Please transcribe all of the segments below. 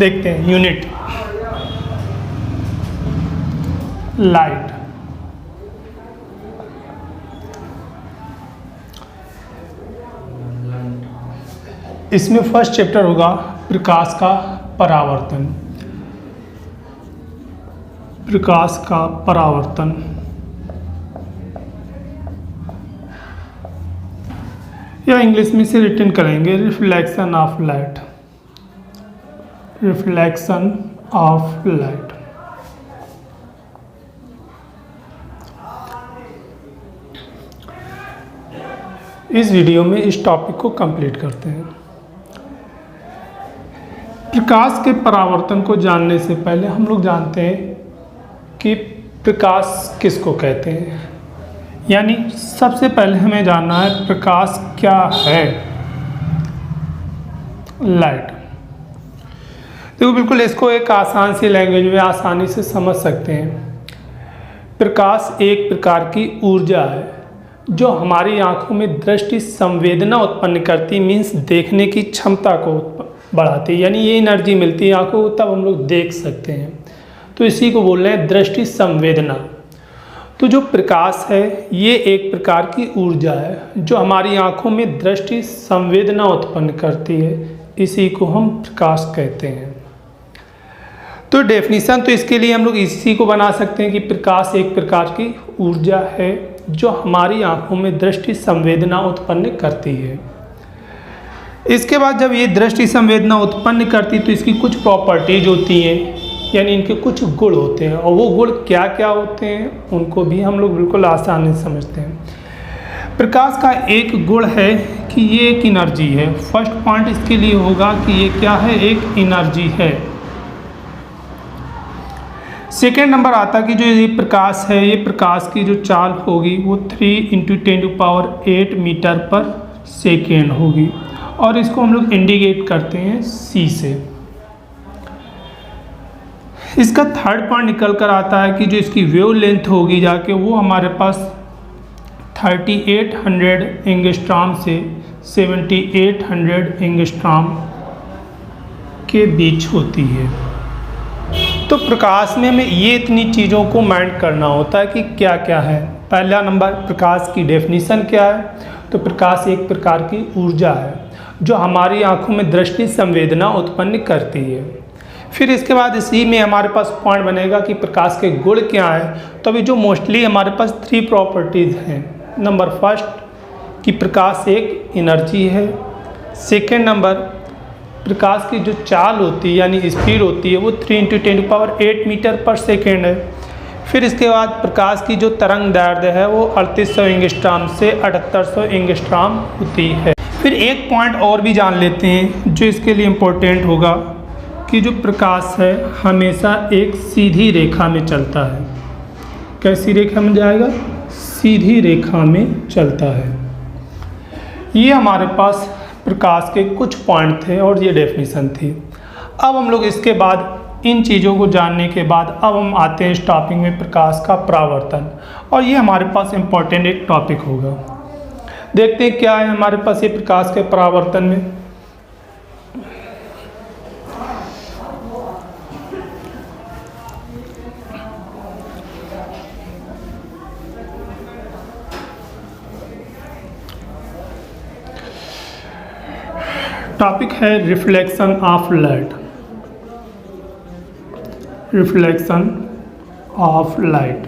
देखते हैं unit light. इसमें फर्स्ट चैप्टर होगा प्रकाश का परावर्तन। प्रकाश का परावर्तन। या इंग्लिश में से रिटन करेंगे reflection of light. Reflection of light. इस वीडियो में इस टॉपिक को कंप्लीट करते हैं। प्रकाश के परावर्तन को जानने से पहले हम लोग जानते हैं कि प्रकाश किसको कहते हैं। यानी सबसे पहले हमें जानना है प्रकाश क्या है। लाइट। देखो बिल्कुल इसको एक आसान सी लैंग्वेज में आसानी से समझ सकते हैं। प्रकाश एक प्रकार की ऊर्जा है जो हमारी आंखों में दृष्टि संवेदना उत्पन्न करती, मीन्स देखने की क्षमता को बढ़ाती है। यानी ये एनर्जी मिलती है आंखों को, तब हम लोग देख सकते हैं। तो इसी को बोल रहे हैं दृष्टि संवेदना। तो जो प्रकाश है ये एक प्रकार की ऊर्जा है जो हमारी आंखों में दृष्टि संवेदना उत्पन्न करती है। इसी को हम प्रकाश कहते हैं। तो डेफिनेशन तो इसके लिए हम लोग इसी को बना सकते हैं कि प्रकाश एक प्रकार की ऊर्जा है जो हमारी आंखों में दृष्टि संवेदना उत्पन्न करती है। इसके बाद जब ये दृष्टि संवेदना उत्पन्न करती तो इसकी कुछ प्रॉपर्टीज होती हैं, यानी इनके कुछ गुण होते हैं। और वो गुण क्या क्या होते हैं उनको भी हम लोग बिल्कुल आसानी से समझते हैं। प्रकाश का एक गुण है कि ये एक एनर्जी है। फर्स्ट पॉइंट इसके लिए होगा कि ये क्या है, एक एनर्जी है। सेकेंड नंबर आता कि जो ये प्रकाश है, ये प्रकाश की जो चाल होगी वो 3 × 10⁸ मीटर पर सेकेंड होगी। और इसको हम लोग इंडिकेट करते हैं C से। इसका थर्ड पॉइंट निकल कर आता है कि जो इसकी वेव लेंथ होगी जाके वो हमारे पास 3800 एंगस्ट्रॉम से 7800 एंगस्ट्रॉम के बीच होती है। तो प्रकाश में हमें ये इतनी चीज़ों को माइंड करना होता है कि क्या क्या है। पहला नंबर प्रकाश की डेफिनेशन क्या है। तो प्रकाश एक प्रकार की ऊर्जा है जो हमारी आंखों में दृष्टि संवेदना उत्पन्न करती है। फिर इसके बाद इसी में हमारे पास पॉइंट बनेगा कि प्रकाश के गुण क्या हैं। तो अभी जो मोस्टली हमारे पास 3 प्रॉपर्टीज़ हैं। नंबर फर्स्ट कि प्रकाश एक एनर्जी है। सेकेंड नंबर प्रकाश की जो चाल होती है यानी स्पीड होती है वो 3 × 10⁸ मीटर पर सेकेंड है। फिर इसके बाद प्रकाश की जो तरंग दैर्ध्य है वो 3800 एंगस्ट्रॉम से 7800 एंगस्ट्रॉम होती है। फिर एक पॉइंट और भी जान लेते हैं जो इसके लिए इम्पोर्टेंट होगा कि जो प्रकाश है हमेशा एक सीधी रेखा में चलता है। कैसी रेखा में जाएगा? सीधी रेखा में चलता है। ये हमारे पास प्रकाश के कुछ पॉइंट थे और ये डेफिनेशन थी। अब हम लोग इसके बाद इन चीज़ों को जानने के बाद अब हम आते हैं इस टॉपिक में प्रकाश का परावर्तन। और ये हमारे पास इम्पोर्टेंट एक टॉपिक होगा। देखते हैं क्या है हमारे पास ये प्रकाश के परावर्तन में। टॉपिक है reflection of light. Reflection of light.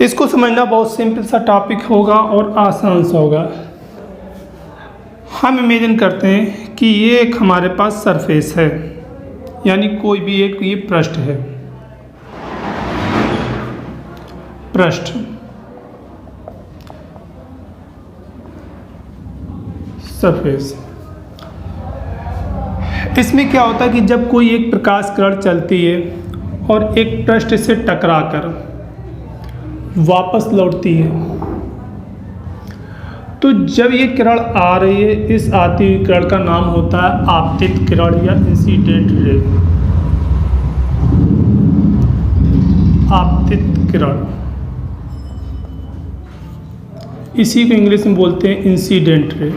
इसको समझना बहुत सिंपल सा टॉपिक होगा और आसान सा होगा। हम इमेजिन करते हैं कि ये एक हमारे पास सरफेस है, यानी कोई भी एक ये पृष्ठ है। पृष्ठ सरफेस। इसमें क्या होता है कि जब कोई एक प्रकाश किरण चलती है और एक पृष्ठ से टकराकर वापस लौटती है, तो जब ये किरण आ रही है इस आती हुई किरण का नाम होता है आपतित किरण या इंसिडेंट रे। आपतित किरण, इसी को इंग्लिश में बोलते हैं इंसिडेंट रे।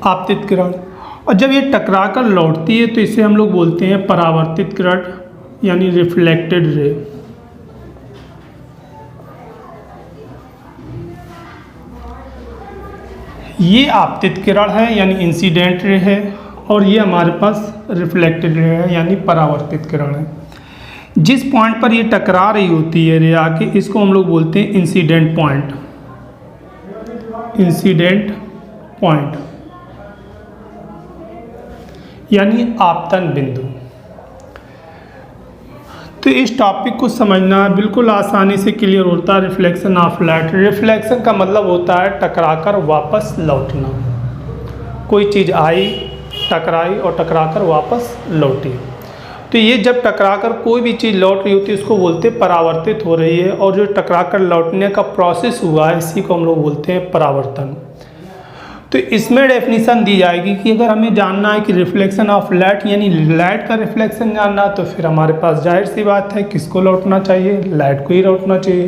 आपतित किरण। और जब ये टकरा कर लौटती है तो इसे हम लोग बोलते हैं परावर्तित किरण यानी रिफ्लेक्टेड रे। ये आपतित किरण है यानी इंसिडेंट रे है, और ये हमारे पास रिफ्लेक्टेड रे है यानी परावर्तित किरण है। जिस पॉइंट पर ये टकरा रही होती है रे आके, इसको हम लोग बोलते हैं इंसिडेंट पॉइंट, इंसिडेंट पॉइंट यानी आपतन बिंदु। तो इस टॉपिक को समझना बिल्कुल आसानी से क्लियर होता है। रिफ्लेक्शन ऑफ लाइट, रिफ्लेक्शन का मतलब होता है टकराकर वापस लौटना। कोई चीज़ आई, टकराई और टकराकर वापस लौटी। तो ये जब टकराकर कोई भी चीज़ लौट रही होती है उसको बोलते हैं परावर्तित हो रही है, और जो टकराकर लौटने का प्रोसेस हुआ है इसी को हम लोग बोलते हैं परावर्तन। तो इसमें डेफिनेशन दी जाएगी कि अगर हमें जानना है कि रिफ्लेक्शन ऑफ लाइट यानी लाइट का रिफ्लेक्शन जानना, तो फिर हमारे पास जाहिर सी बात है किसको लौटना चाहिए, लाइट को ही लौटना चाहिए।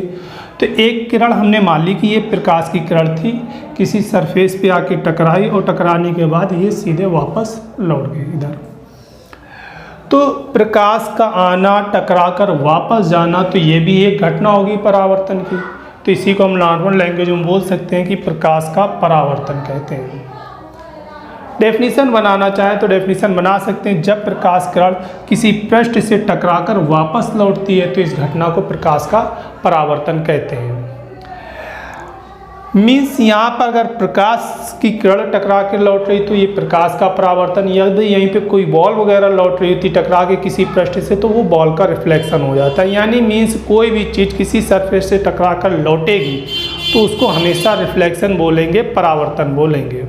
तो एक किरण हमने मान ली कि ये प्रकाश की किरण थी, किसी सरफेस पे आके टकराई और टकराने के बाद ये सीधे वापस लौट गई इधर। तो प्रकाश का आना, टकराकर वापस जाना, तो ये भी एक घटना होगी परावर्तन की। तो इसी को हम नॉर्मल लैंग्वेज में बोल सकते हैं कि प्रकाश का परावर्तन कहते हैं। डेफिनेशन बनाना चाहें तो डेफिनेशन बना सकते हैं, जब प्रकाश किरण किसी पृष्ठ से टकराकर वापस लौटती है तो इस घटना को प्रकाश का परावर्तन कहते हैं। मीन्स यहाँ पर अगर प्रकाश की किरण टकरा के लौट रही तो ये प्रकाश का परावर्तन, यदि यहीं पे कोई बॉल वगैरह लौट रही होती टकरा के किसी पृष्ठ से तो वो बॉल का रिफ्लेक्शन हो जाता है। यानी मीन्स कोई भी चीज़ किसी सरफेस से टकरा कर लौटेगी तो उसको हमेशा रिफ्लेक्शन बोलेंगे, परावर्तन बोलेंगे।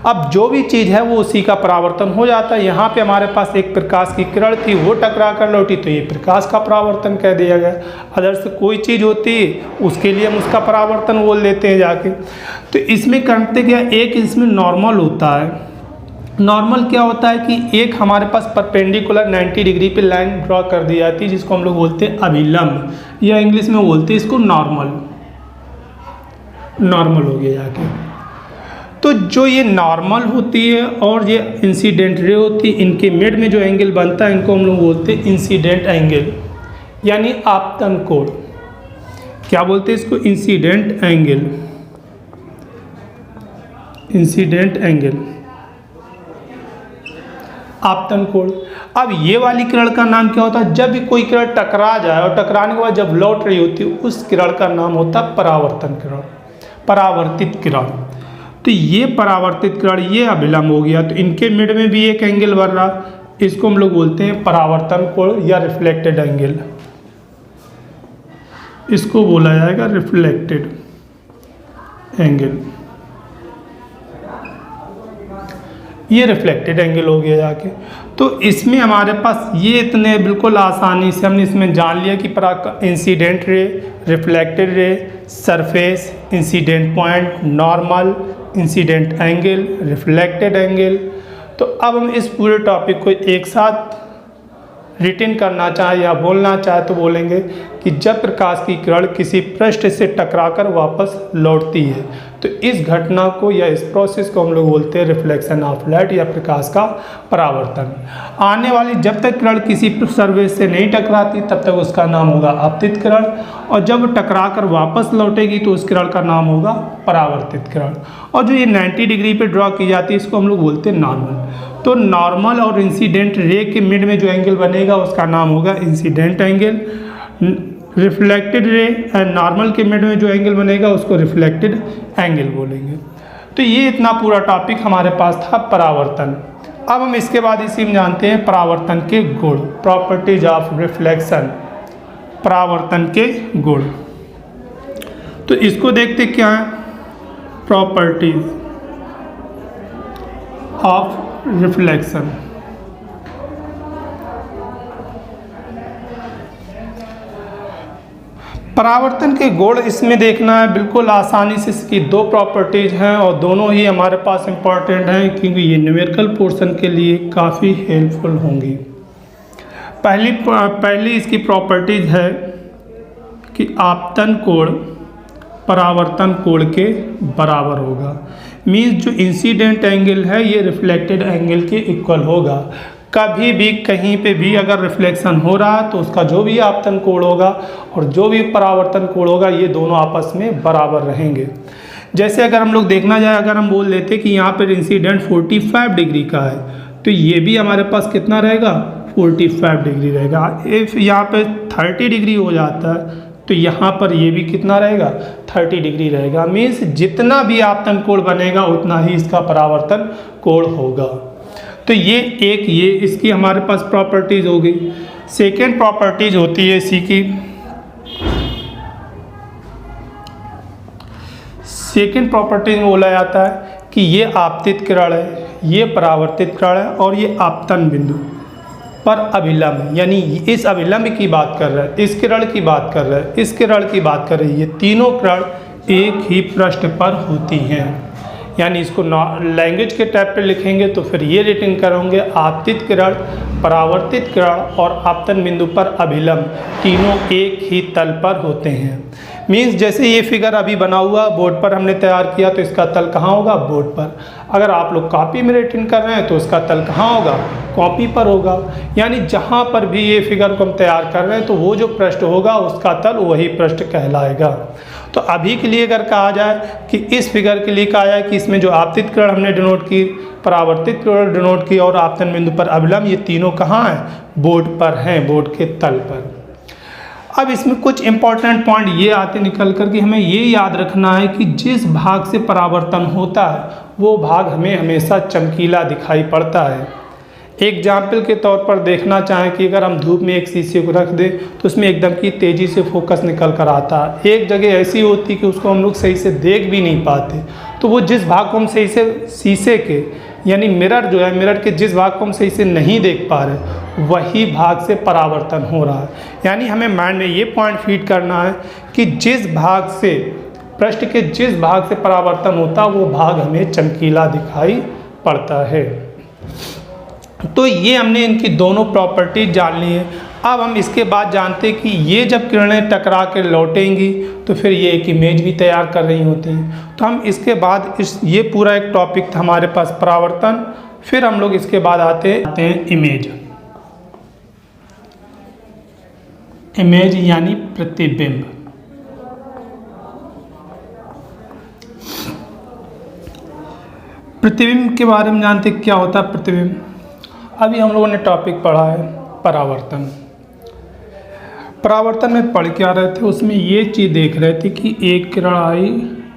अब जो भी चीज़ है वो उसी का परावर्तन हो जाता है। यहाँ पे हमारे पास एक प्रकाश की किरण थी, वो टकरा कर लौटी तो ये प्रकाश का परावर्तन कह दिया गया। अदर्स कोई चीज़ होती उसके लिए हम उसका परावर्तन बोल देते हैं जाके। तो इसमें करते क्या, एक इसमें नॉर्मल होता है। नॉर्मल क्या होता है कि एक हमारे पास परपेंडिकुलर 90 डिग्री पे लाइन ड्रॉ कर दी जाती है जिसको हम लोग बोलते हैं अभिलंब, या इंग्लिश में बोलते हैं इसको नॉर्मल। नॉर्मल हो गया जाके। तो जो ये नॉर्मल होती है और ये इंसिडेंट रे होती है, इनके मिड में जो एंगल बनता है इनको हम लोग बोलते हैं इंसिडेंट एंगल यानी आपतन कोण। क्या बोलते हैं इसको, इंसिडेंट एंगल, इंसिडेंट एंगल, आपतन कोण। अब ये वाली किरण का नाम क्या होता है, जब भी कोई किरण टकरा जाए और टकराने के बाद जब लौट रही होती है उस किरण का नाम होता है परावर्तन किरण, परावर्तित किरण। तो ये परावर्तित किरण, ये अभिलंब हो गया, तो इनके मिड में भी एक एंगल बन रहा, इसको हम लोग बोलते हैं परावर्तन कोण या रिफ्लेक्टेड एंगल। इसको बोला जाएगा रिफ्लेक्टेड एंगल। ये रिफ्लेक्टेड एंगल हो गया जाके। तो इसमें हमारे पास ये इतने बिल्कुल आसानी से हमने इसमें जान लिया कि incident ray, reflected ray, surface, incident point, normal, incident angle, reflected angle. तो अब हम इस पूरे टॉपिक को एक साथ रिटन करना चाहे या बोलना चाहे तो बोलेंगे कि जब प्रकाश की किरण किसी पृष्ठ से टकराकर वापस लौटती है तो इस घटना को या इस प्रोसेस को हम लोग बोलते हैं रिफ्लेक्शन ऑफ लाइट या प्रकाश का परावर्तन। आने वाली जब तक किरण किसी सरफेस से नहीं टकराती तब तक उसका नाम होगा आपतित किरण, और जब टकराकर वापस लौटेगी तो उस किरण का नाम होगा परावर्तित किरण। और जो ये 90 डिग्री पे ड्रॉ की जाती है इसको हम लोग बोलते हैं नॉर्मल। तो नॉर्मल और इंसिडेंट रे के मिड में जो एंगल बनेगा उसका नाम होगा incident angle. Reflected ray and normal के मिड में जो एंगल बनेगा उसको रिफ्लेक्टेड एंगल बोलेंगे। तो ये इतना पूरा टॉपिक हमारे पास था परावर्तन। अब हम इसके बाद इसी में जानते हैं परावर्तन के गुण, प्रॉपर्टीज ऑफ रिफ्लेक्शन, परावर्तन के गुण। तो इसको देखते क्या है, प्रॉपर्टीज ऑफ रिफ्लेक्शन। परावर्तन के गुण इसमें देखना है बिल्कुल आसानी से, इसकी दो प्रॉपर्टीज हैं और दोनों ही हमारे पास इम्पॉर्टेंट हैं क्योंकि ये न्यूमेरिकल पोर्शन के लिए काफ़ी हेल्पफुल होंगी। पहली इसकी प्रॉपर्टीज है कि आपतन कोण परावर्तन कोण के बराबर होगा। मीन्स जो इंसिडेंट एंगल है ये रिफ्लेक्टेड एंगल के इक्वल होगा। कभी भी कहीं पे भी अगर रिफ्लेक्शन हो रहा है तो उसका जो भी आपतन कोण होगा और जो भी परावर्तन कोण होगा ये दोनों आपस में बराबर रहेंगे। जैसे अगर हम लोग देखना जाए, अगर हम बोल देते कि यहाँ पर इंसिडेंट 45 डिग्री का है तो ये भी हमारे पास कितना रहेगा, 45 डिग्री रहेगा। इफ़ यहाँ पे 30 डिग्री हो जाता है तो यहाँ पर ये भी कितना रहेगा, 30 डिग्री रहेगा। मीन्स जितना भी आपतन कोण बनेगा उतना ही इसका परावर्तन कोण होगा। तो ये इसकी हमारे पास प्रॉपर्टीज़ हो गई। सेकेंड प्रॉपर्टीज़ होती है इसी की, सेकेंड प्रॉपर्टीज में बोला जाता है कि ये आपतित किरण है, ये परावर्तित किरण है और ये आपतन बिंदु पर अभिलंब, यानी इस अभिलंब की बात कर रहा है, इस किरण की बात कर रहा है, इस किरण की बात कर रही है, ये तीनों किरण एक ही पृष्ठ पर होती हैं। यानी इसको लैंग्वेज के टाइप पे लिखेंगे तो फिर ये रिटन करोगे, आपतित किरण, परावर्तित किरण और आपतन बिंदु पर अभिलंब तीनों एक ही तल पर होते हैं। मीन्स जैसे ये फिगर अभी बना हुआ बोर्ड पर हमने तैयार किया तो इसका तल कहाँ होगा, बोर्ड पर। अगर आप लोग कॉपी में रिटन कर रहे हैं तो इसका तल कहाँ होगा, कॉपी पर होगा। यानी जहाँ पर भी ये फिगर को हम तैयार कर रहे हैं तो वो जो पृष्ठ होगा उसका तल वही पृष्ठ कहलाएगा। तो अभी के लिए अगर कहा जाए कि इस फिगर के लिए कहा जाए कि इसमें जो आपतित किरण हमने डिनोट की, परावर्तित किरण डिनोट की और आपतन बिंदु पर अभिलंब, ये तीनों कहाँ हैं, बोर्ड पर हैं, बोर्ड के तल पर। अब इसमें कुछ इंपॉर्टेंट पॉइंट ये आते निकल कर कि हमें ये याद रखना है कि जिस भाग से परावर्तन होता है वो भाग हमें हमेशा चमकीला दिखाई पड़ता है। एग्जाम्पल के तौर पर देखना चाहें कि अगर हम धूप में एक शीशे को रख दें तो उसमें एकदम की तेज़ी से फोकस निकल कर आता है। एक जगह ऐसी होती कि उसको हम लोग सही से देख भी नहीं पाते, तो वो जिस भाग को हम सही से शीशे के यानी मिरर जो है, मिरर के जिस भाग को हम सही से नहीं देख पा रहे वही भाग से परावर्तन हो रहा है। यानी हमें माइंड में ये पॉइंट फीड करना है कि जिस भाग से, पृष्ठ के जिस भाग से परावर्तन होता वो भाग हमें चमकीला दिखाई पड़ता है। तो ये हमने इनकी दोनों प्रॉपर्टी जान ली है। अब हम इसके बाद जानते हैं कि ये जब किरणें टकरा के लौटेंगी तो फिर ये एक इमेज भी तैयार कर रही होती हैं। तो हम इसके बाद ये पूरा एक टॉपिक था हमारे पास परावर्तन, फिर हम लोग इसके बाद आते हैं इमेज। इमेज यानी प्रतिबिंब। प्रतिबिंब के बारे में जानते क्या होता है प्रतिबिंब। अभी हम लोगों ने टॉपिक पढ़ा है परावर्तन। परावर्तन में पढ़ क्या रहे थे, उसमें ये चीज़ देख रहे थे कि एक किरण आई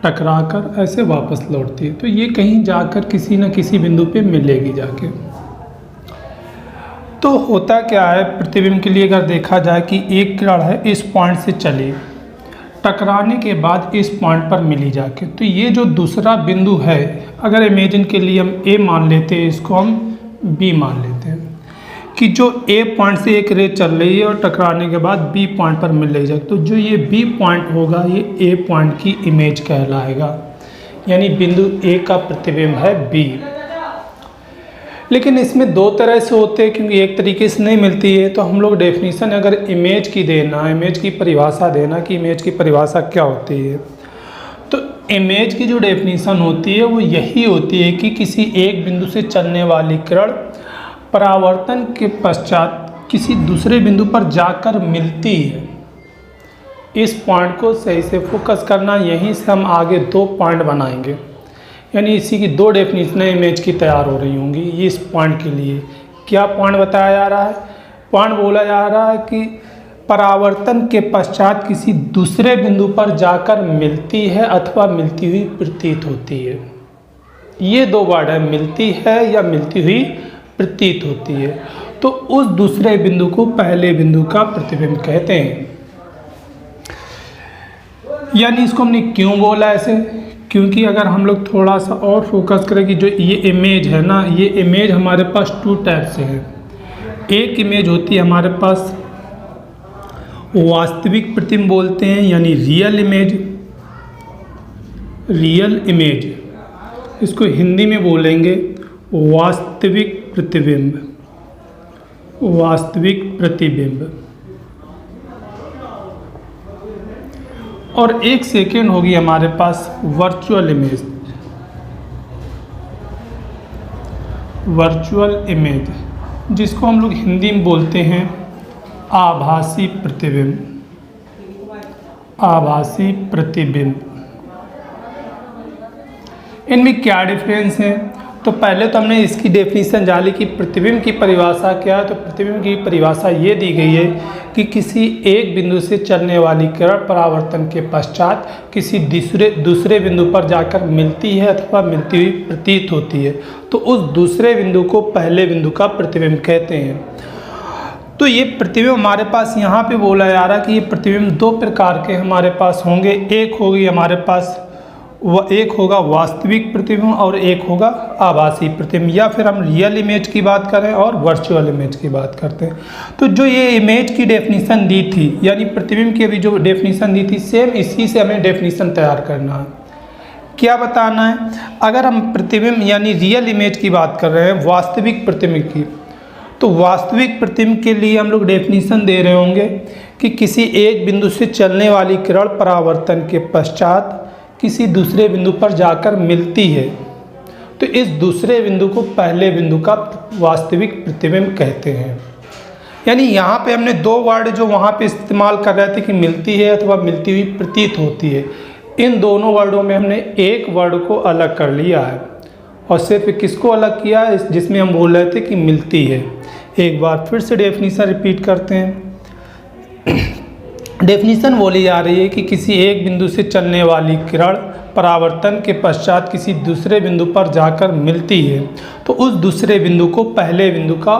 टकरा कर ऐसे वापस लौटती है तो ये कहीं जाकर किसी न किसी बिंदु पे मिलेगी जाके। तो होता क्या है प्रतिबिंब के लिए, अगर देखा जाए कि एक किरण है इस पॉइंट से चली, टकराने के बाद इस पॉइंट पर मिली जाके, तो ये जो दूसरा बिंदु है, अगर इमेजिन के लिए हम ए मान लेते हैं, इसको हम बी मान लेते हैं कि जो ए पॉइंट से एक रे चल रही है और टकराने के बाद बी पॉइंट पर मिल रही है, तो जो ये बी पॉइंट होगा ये ए पॉइंट की इमेज कहलाएगा। यानी बिंदु ए का प्रतिबिंब है बी। लेकिन इसमें दो तरह से होते हैं क्योंकि एक तरीके से नहीं मिलती है। तो हम लोग डेफिनेशन अगर इमेज की देना, इमेज की परिभाषा देना कि इमेज की परिभाषा क्या होती है, तो इमेज की जो डेफिनेशन होती है वो यही होती है कि किसी एक बिंदु से चलने वाली किरण परावर्तन के पश्चात किसी दूसरे बिंदु पर जाकर मिलती है। इस पॉइंट को सही से फोकस करना, यहीं से हम आगे दो पॉइंट बनाएंगे। यानी इसी की दो डेफिनेशन इमेज की तैयार हो रही होंगी। ये इस पॉइंट के लिए क्या पॉइंट बताया जा रहा है, पॉइंट बोला जा रहा है कि परावर्तन के पश्चात किसी दूसरे बिंदु पर जाकर मिलती है अथवा मिलती हुई प्रतीत होती है। ये दो वर्ड है, मिलती है या मिलती हुई प्रतीत होती है। तो उस दूसरे बिंदु को पहले बिंदु का प्रतिबिंब कहते हैं। यानी इसको हमने क्यों बोला ऐसे, क्योंकि अगर हम लोग थोड़ा सा और फोकस करें कि जो ये इमेज है ना, ये इमेज हमारे पास टू टाइप से है। एक इमेज होती है हमारे पास वास्तविक प्रतिबिंब बोलते हैं, यानी रियल इमेज। रियल इमेज इसको हिंदी में बोलेंगे वास्तविक प्रतिबिंब। वास्तविक प्रतिबिंब। और एक सेकेंड होगी हमारे पास वर्चुअल इमेज। वर्चुअल इमेज, जिसको हम लोग हिंदी में बोलते हैं आभासी प्रतिबिंब। आभासी प्रतिबिंब, इनमें क्या डिफरेंस है? तो पहले तो हमने इसकी डेफिनेशन जान ली कि प्रतिबिंब की परिभाषा क्या है। तो प्रतिबिंब की परिभाषा ये दी गई है कि किसी एक बिंदु से चलने वाली किरण परावर्तन के पश्चात किसी दूसरे बिंदु पर जाकर मिलती है अथवा मिलती हुई प्रतीत होती है, तो उस दूसरे बिंदु को पहले बिंदु का प्रतिबिंब कहते हैं। तो ये प्रतिबिंब हमारे पास यहाँ पे बोला जा रहा है कि ये प्रतिबिंब दो प्रकार के हमारे पास होंगे। एक होगी हमारे पास एक होगा वास्तविक प्रतिबिंब और एक होगा आभासी प्रतिबिंब, या फिर हम रियल इमेज की बात करें और वर्चुअल इमेज की बात करते हैं। तो जो ये इमेज की डेफिनेशन दी थी, यानी प्रतिबिंब की अभी जो डेफिनेशन दी थी, सेम इसी से हमें डेफिनेशन तैयार करना है। क्या बताना है? अगर हम प्रतिबिंब यानी रियल इमेज की बात कर रहे हैं, वास्तविक प्रतिबिंब की, तो वास्तविक प्रतिबिंब के लिए हम लोग डेफिनेशन दे रहे होंगे कि किसी एक बिंदु से चलने वाली किरण परावर्तन के पश्चात किसी दूसरे बिंदु पर जाकर मिलती है, तो इस दूसरे बिंदु को पहले बिंदु का वास्तविक प्रतिबिंब कहते हैं। यानी यहाँ पे हमने दो वर्ड जो वहाँ पे इस्तेमाल कर रहे थे कि मिलती है अथवा मिलती हुई प्रतीत होती है, इन दोनों वर्डों में हमने एक वर्ड को अलग कर लिया है और सिर्फ किसको अलग किया है, जिसमें हम बोल रहे थे कि मिलती है। एक बार फिर से डेफिनेशन रिपीट करते हैं। डेफिनेशन बोली जा रही है कि किसी एक बिंदु से चलने वाली किरण परावर्तन के पश्चात किसी दूसरे बिंदु पर जाकर मिलती है, तो उस दूसरे बिंदु को पहले बिंदु का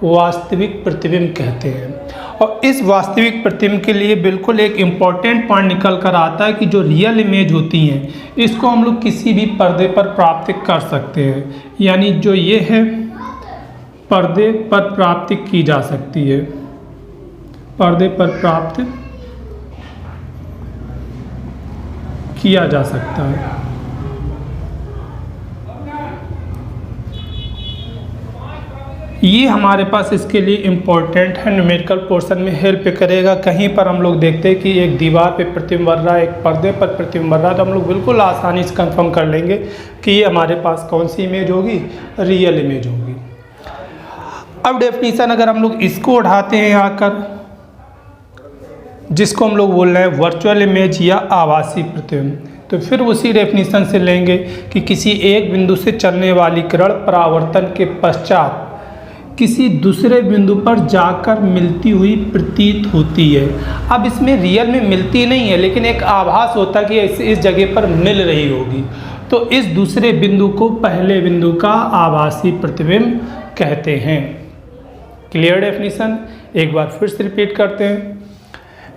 वास्तविक प्रतिबिंब कहते हैं। और इस वास्तविक प्रतिबिंब के लिए बिल्कुल एक इम्पॉर्टेंट पॉइंट निकल कर आता है कि जो रियल इमेज होती हैं, इसको हम लोग किसी भी पर्दे पर प्राप्त कर सकते हैं। यानी जो ये है, पर्दे पर प्राप्त की जा सकती है, पर्दे पर प्राप्त किया जा सकता है। ये हमारे पास इसके लिए इम्पोर्टेंट है, न्यूमेरिकल पोर्शन में हेल्प करेगा। कहीं पर हम लोग देखते हैं कि एक दीवार पे प्रतिबिंब बन रहा है, एक पर्दे पर प्रतिबिंब बन रहा है, तो हम लोग बिल्कुल आसानी से कंफर्म कर लेंगे कि ये हमारे पास कौन सी इमेज होगी, रियल इमेज होगी। अब डेफिनेशन अगर हम लोग इसको उठाते हैं यहाँ कर, जिसको हम लोग बोल रहे हैं वर्चुअल इमेज या आभासी प्रतिबिंब, तो फिर उसी डेफिनेशन से लेंगे कि किसी एक बिंदु से चलने वाली किरण परावर्तन के पश्चात किसी दूसरे बिंदु पर जाकर मिलती हुई प्रतीत होती है। अब इसमें रियल में मिलती नहीं है, लेकिन एक आभास होता है कि इस जगह पर मिल रही होगी, तो इस दूसरे बिंदु को पहले बिंदु का आभासी प्रतिबिंब कहते हैं। Clear definition? एक बार फिर से रिपीट करते हैं।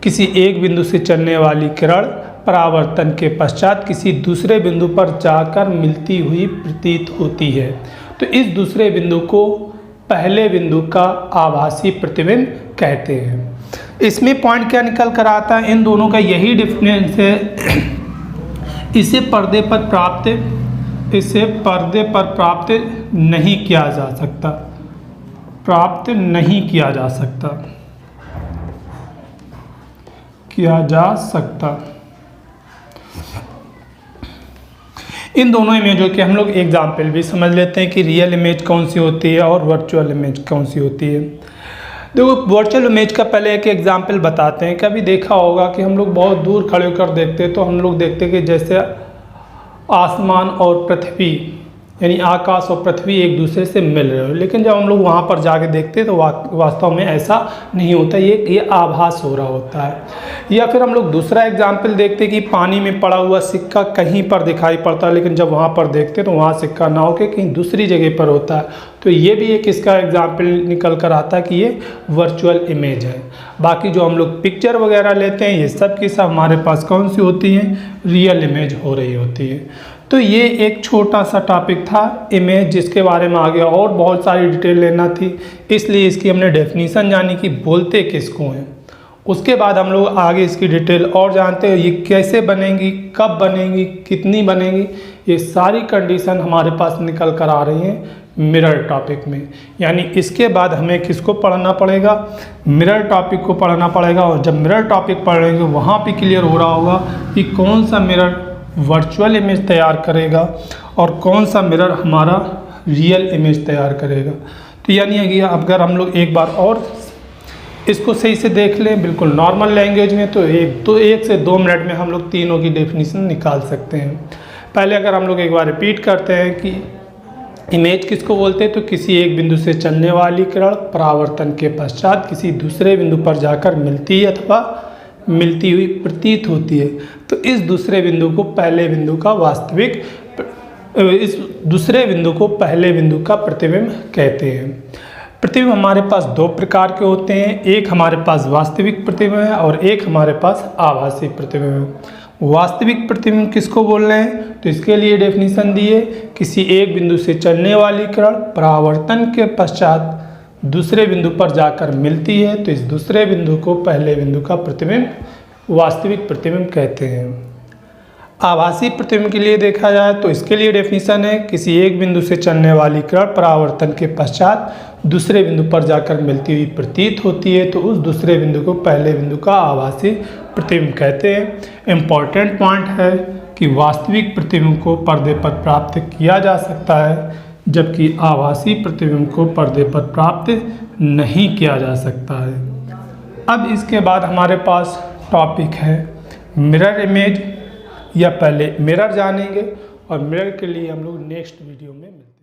किसी एक बिंदु से चलने वाली किरण परावर्तन के पश्चात किसी दूसरे बिंदु पर जाकर मिलती हुई प्रतीत होती है, तो इस दूसरे बिंदु को पहले बिंदु का आभासी प्रतिबिंब कहते हैं। इसमें पॉइंट क्या निकल कर आता है? इन दोनों का यही डिफरेंस है। इसे पर्दे पर प्राप्त नहीं किया जा सकता, प्राप्त नहीं किया जा सकता। इन दोनों इमेजों के हम लोग एग्जाम्पल भी समझ लेते हैं कि रियल इमेज कौन सी होती है और वर्चुअल इमेज कौन सी होती है। देखो, वर्चुअल इमेज का पहले एक एग्जाम्पल बताते हैं। कभी देखा होगा कि हम लोग बहुत दूर खड़े होकर देखते हैं, तो हम लोग देखते हैं कि जैसे आसमान और पृथ्वी, यानी आकाश और पृथ्वी एक दूसरे से मिल रहे हो, लेकिन जब हम लोग वहाँ पर जाके देखते हैं तो वास्तव में ऐसा नहीं होता, ये आभास हो रहा होता है। या फिर हम लोग दूसरा एग्जाम्पल देखते हैं कि पानी में पड़ा हुआ सिक्का कहीं पर दिखाई पड़ता है, लेकिन जब वहाँ पर देखते हैं तो वहाँ सिक्का ना होकर कहीं दूसरी जगह पर होता है। तो ये भी एक इसका एग्जाम्पल निकल कर आता है कि ये वर्चुअल इमेज है। बाकी जो हम लोग पिक्चर वगैरह लेते हैं, ये सब की सब हमारे पास कौन सी होती हैं? रियल इमेज हो रही होती है। तो ये एक छोटा सा टॉपिक था इमेज, जिसके बारे में आगे और बहुत सारी डिटेल लेना थी, इसलिए इसकी हमने डेफिनेशन जानी कि बोलते किसको हैं। उसके बाद हम लोग आगे इसकी डिटेल और जानते हैं, ये कैसे बनेंगी, कब बनेंगी, कितनी बनेंगी, ये सारी कंडीशन हमारे पास निकल कर आ रही हैं मिरर टॉपिक में। यानी इसके बाद हमें किसको पढ़ना पड़ेगा? मिरर टॉपिक को पढ़ना पड़ेगा। और जब मिरर टॉपिक पढ़ेंगे वहाँ पे क्लियर हो रहा होगा कि कौन सा मिरर वर्चुअल इमेज तैयार करेगा और कौन सा मिरर हमारा रियल इमेज तैयार करेगा। तो यानी कि अगर हम लोग एक बार और इसको सही से देख लें बिल्कुल नॉर्मल लैंग्वेज में, तो 1 से 2 मिनट में हम लोग तीनों की डेफिनेशन निकाल सकते हैं। पहले अगर हम लोग एक बार रिपीट करते हैं कि इमेज किसको बोलते हैं, तो किसी एक बिंदु से चलने वाली किरण परावर्तन के पश्चात किसी दूसरे बिंदु पर जाकर मिलती है अथवा मिलती हुई प्रतीत होती है। तो इस दूसरे बिंदु को पहले बिंदु का प्रतिबिंब कहते हैं। प्रतिबिंब हमारे पास 2 प्रकार के होते हैं, एक हमारे पास वास्तविक प्रतिबिंब है और एक हमारे पास आभासी प्रतिबिंब है। वास्तविक प्रतिबिंब किसको बोल रहे हैं, तो इसके लिए डेफिनेशन दी है, किसी एक बिंदु से चलने वाली किरण परावर्तन के पश्चात दूसरे बिंदु पर जाकर मिलती है, तो इस दूसरे बिंदु को पहले बिंदु का प्रतिबिंब वास्तविक प्रतिबिंब कहते हैं। आभासी प्रतिबिंब के लिए देखा जाए तो इसके लिए डेफिनेशन है, किसी एक बिंदु से चलने वाली किरण परावर्तन के पश्चात दूसरे बिंदु पर जाकर मिलती हुई प्रतीत होती है, तो उस दूसरे बिंदु को पहले बिंदु का आभासी प्रतिबिंब कहते हैं। इम्पॉर्टेंट पॉइंट है कि वास्तविक प्रतिबिंब को पर्दे पर प्राप्त किया जा सकता है, जबकि आभासी प्रतिबिंब को पर्दे पर प्राप्त नहीं किया जा सकता है। अब इसके बाद हमारे पास टॉपिक है मिरर इमेज, या पहले मिरर जानेंगे और मिरर के लिए हम लोग नेक्स्ट वीडियो में मिलते हैं।